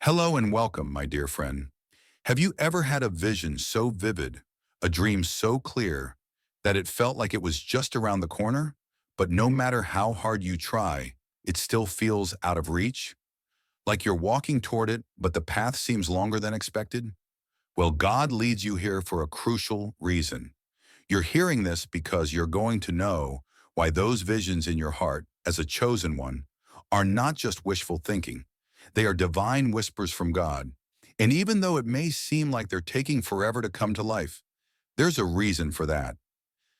Hello and welcome, my dear friend. Have you ever had a vision so vivid, a dream so clear, that it felt like it was just around the corner, but no matter how hard you try, it still feels out of reach? Like you're walking toward it, but the path seems longer than expected? Well, God leads you here for a crucial reason. You're hearing this because you're going to know why those visions in your heart, as a chosen one, are not just wishful thinking. They are divine whispers from God. And even though it may seem like they're taking forever to come to life, there's a reason for that.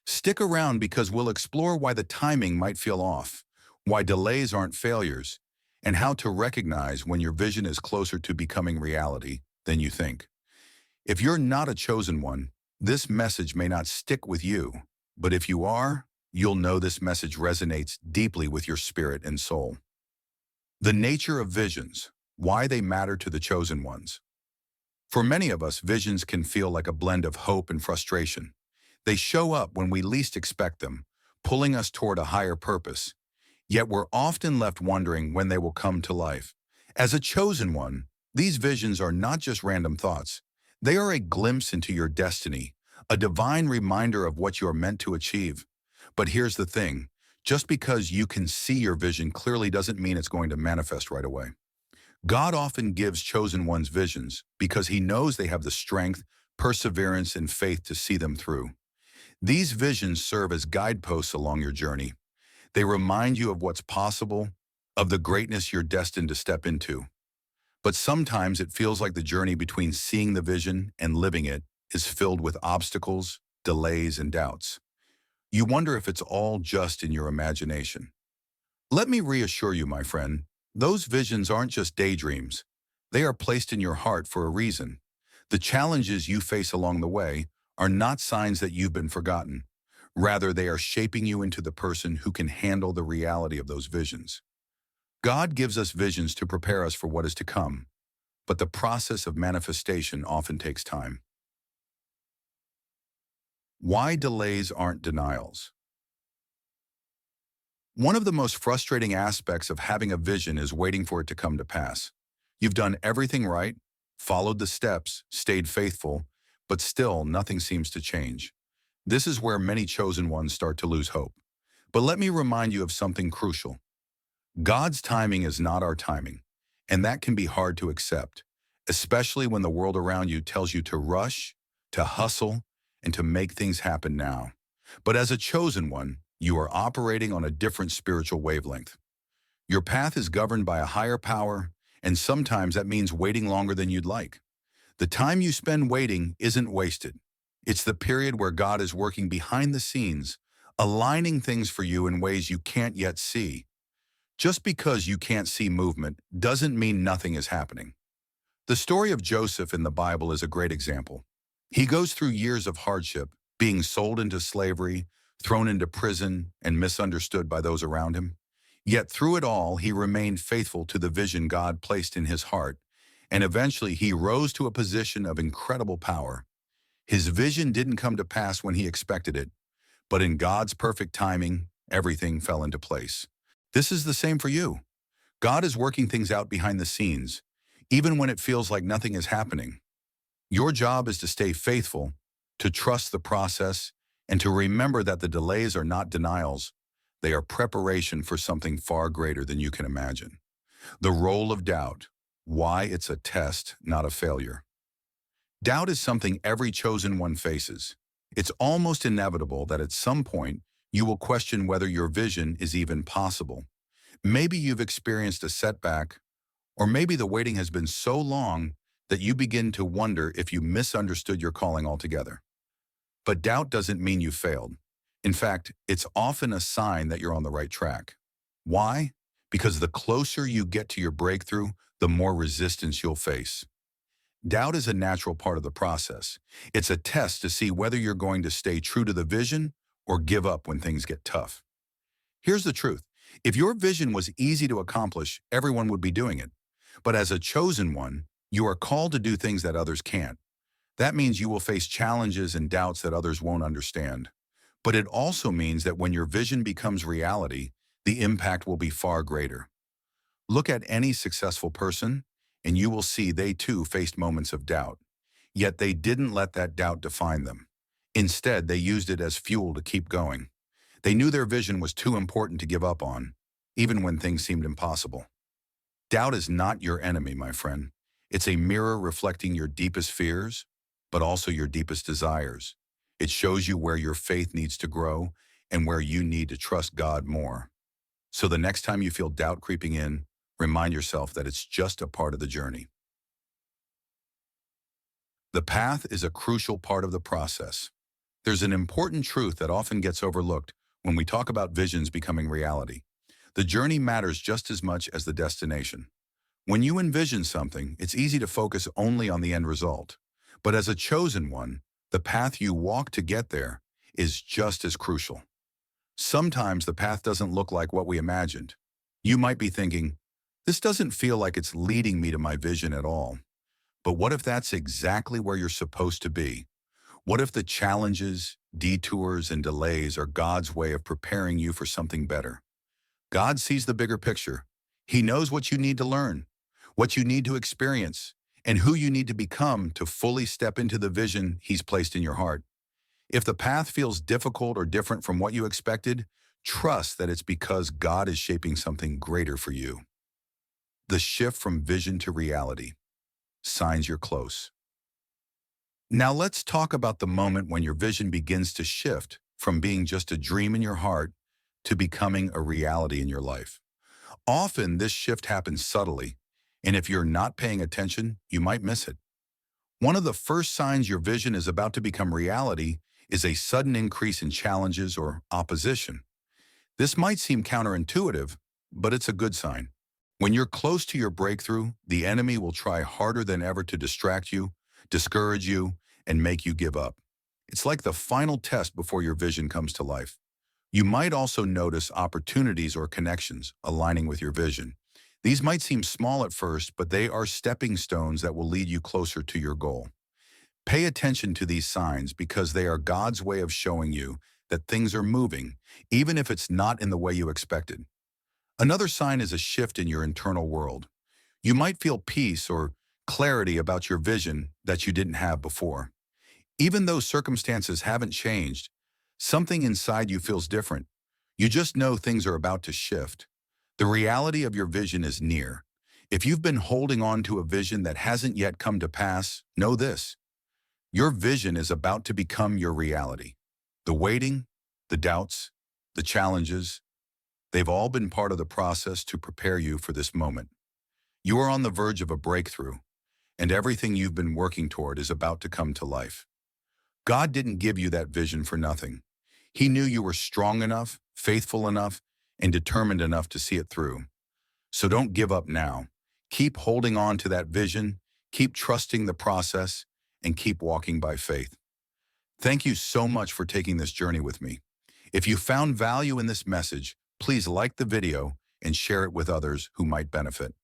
Stick around because we'll explore why the timing might feel off, why delays aren't failures, and how to recognize when your vision is closer to becoming reality than you think. If you're not a chosen one, this message may not stick with you, but if you are, you'll know this message resonates deeply with your spirit and soul. The nature of visions, why they matter to the chosen ones. For many of us, visions can feel like a blend of hope and frustration. They show up when we least expect them, pulling us toward a higher purpose, yet we're often left wondering when they will come to life. As a chosen one, these visions are not just random thoughts. They are a glimpse into your destiny, a divine reminder of what you are meant to achieve. But here's the thing, just because you can see your vision clearly doesn't mean it's going to manifest right away. God often gives chosen ones visions because he knows they have the strength, perseverance, and faith to see them through. These visions serve as guideposts along your journey. They remind you of what's possible, of the greatness you're destined to step into. But sometimes it feels like the journey between seeing the vision and living it is filled with obstacles, delays, and doubts. You wonder if it's all just in your imagination. Let me reassure you, my friend, those visions aren't just daydreams. They are placed in your heart for a reason. The challenges you face along the way are not signs that you've been forgotten. Rather, they are shaping you into the person who can handle the reality of those visions. God gives us visions to prepare us for what is to come, but the process of manifestation often takes time. Why delays aren't denials? One of the most frustrating aspects of having a vision is waiting for it to come to pass. You've done everything right, followed the steps, stayed faithful, but still nothing seems to change. This is where many chosen ones start to lose hope. But let me remind you of something crucial. God's timing is not our timing, and that can be hard to accept, especially when the world around you tells you to rush, to hustle, and to make things happen now. But as a chosen one, you are operating on a different spiritual wavelength. Your path is governed by a higher power, and sometimes that means waiting longer than you'd like. The time you spend waiting isn't wasted. It's the period where God is working behind the scenes, aligning things for you in ways you can't yet see. Just because you can't see movement doesn't mean nothing is happening. The story of Joseph in the Bible is a great example. He goes through years of hardship, being sold into slavery, thrown into prison, and misunderstood by those around him. Yet through it all, he remained faithful to the vision God placed in his heart, and eventually he rose to a position of incredible power. His vision didn't come to pass when he expected it, but in God's perfect timing, everything fell into place. This is the same for you. God is working things out behind the scenes, even when it feels like nothing is happening. Your job is to stay faithful, to trust the process, and to remember that the delays are not denials. They are preparation for something far greater than you can imagine. The role of doubt, why it's a test, not a failure. Doubt is something every chosen one faces. It's almost inevitable that at some point you will question whether your vision is even possible. Maybe you've experienced a setback, or maybe the waiting has been so long that you begin to wonder if you misunderstood your calling altogether. But doubt doesn't mean you failed. In fact, it's often a sign that you're on the right track. Why? Because the closer you get to your breakthrough, the more resistance you'll face. Doubt is a natural part of the process. It's a test to see whether you're going to stay true to the vision or give up when things get tough. Here's the truth. If your vision was easy to accomplish, everyone would be doing it. But as a chosen one, you are called to do things that others can't. That means you will face challenges and doubts that others won't understand. But it also means that when your vision becomes reality, the impact will be far greater. Look at any successful person. and you will see they too faced moments of doubt. Yet they didn't let that doubt define them. Instead, they used it as fuel to keep going. They knew their vision was too important to give up on, even when things seemed impossible. Doubt is not your enemy, my friend. It's a mirror reflecting your deepest fears, but also your deepest desires. It shows you where your faith needs to grow and where you need to trust God more. So the next time you feel doubt creeping in, remind yourself that it's just a part of the journey. The path is a crucial part of the process. There's an important truth that often gets overlooked when we talk about visions becoming reality. The journey matters just as much as the destination. When you envision something, it's easy to focus only on the end result. But as a chosen one, the path you walk to get there is just as crucial. Sometimes the path doesn't look like what we imagined. You might be thinking, this doesn't feel like it's leading me to my vision at all. But what if that's exactly where you're supposed to be? What if the challenges, detours, and delays are God's way of preparing you for something better? God sees the bigger picture. He knows what you need to learn, what you need to experience, and who you need to become to fully step into the vision He's placed in your heart. If the path feels difficult or different from what you expected, trust that it's because God is shaping something greater for you. The shift from vision to reality. Signs you're close. Now let's talk about the moment when your vision begins to shift from being just a dream in your heart to becoming a reality in your life. Often this shift happens subtly, and if you're not paying attention, you might miss it. One of the first signs your vision is about to become reality is a sudden increase in challenges or opposition. This might seem counterintuitive, but it's a good sign. When you're close to your breakthrough, the enemy will try harder than ever to distract you, discourage you, and make you give up. It's like the final test before your vision comes to life. You might also notice opportunities or connections aligning with your vision. These might seem small at first, but they are stepping stones that will lead you closer to your goal. Pay attention to these signs because they are God's way of showing you that things are moving, even if it's not in the way you expected. Another sign is a shift in your internal world. You might feel peace or clarity about your vision that you didn't have before. Even though circumstances haven't changed, something inside you feels different. You just know things are about to shift. The reality of your vision is near. If you've been holding on to a vision that hasn't yet come to pass, know this. Your vision is about to become your reality. The waiting, the doubts, the challenges, they've all been part of the process to prepare you for this moment. You are on the verge of a breakthrough, and everything you've been working toward is about to come to life. God didn't give you that vision for nothing. He knew you were strong enough, faithful enough, and determined enough to see it through. So don't give up now. Keep holding on to that vision, keep trusting the process, and keep walking by faith. Thank you so much for taking this journey with me. If you found value in this message, please like the video and share it with others who might benefit.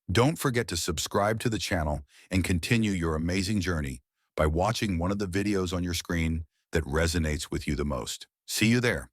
Don't forget to subscribe to the channel and continue your amazing journey by watching one of the videos on your screen that resonates with you the most. See you there.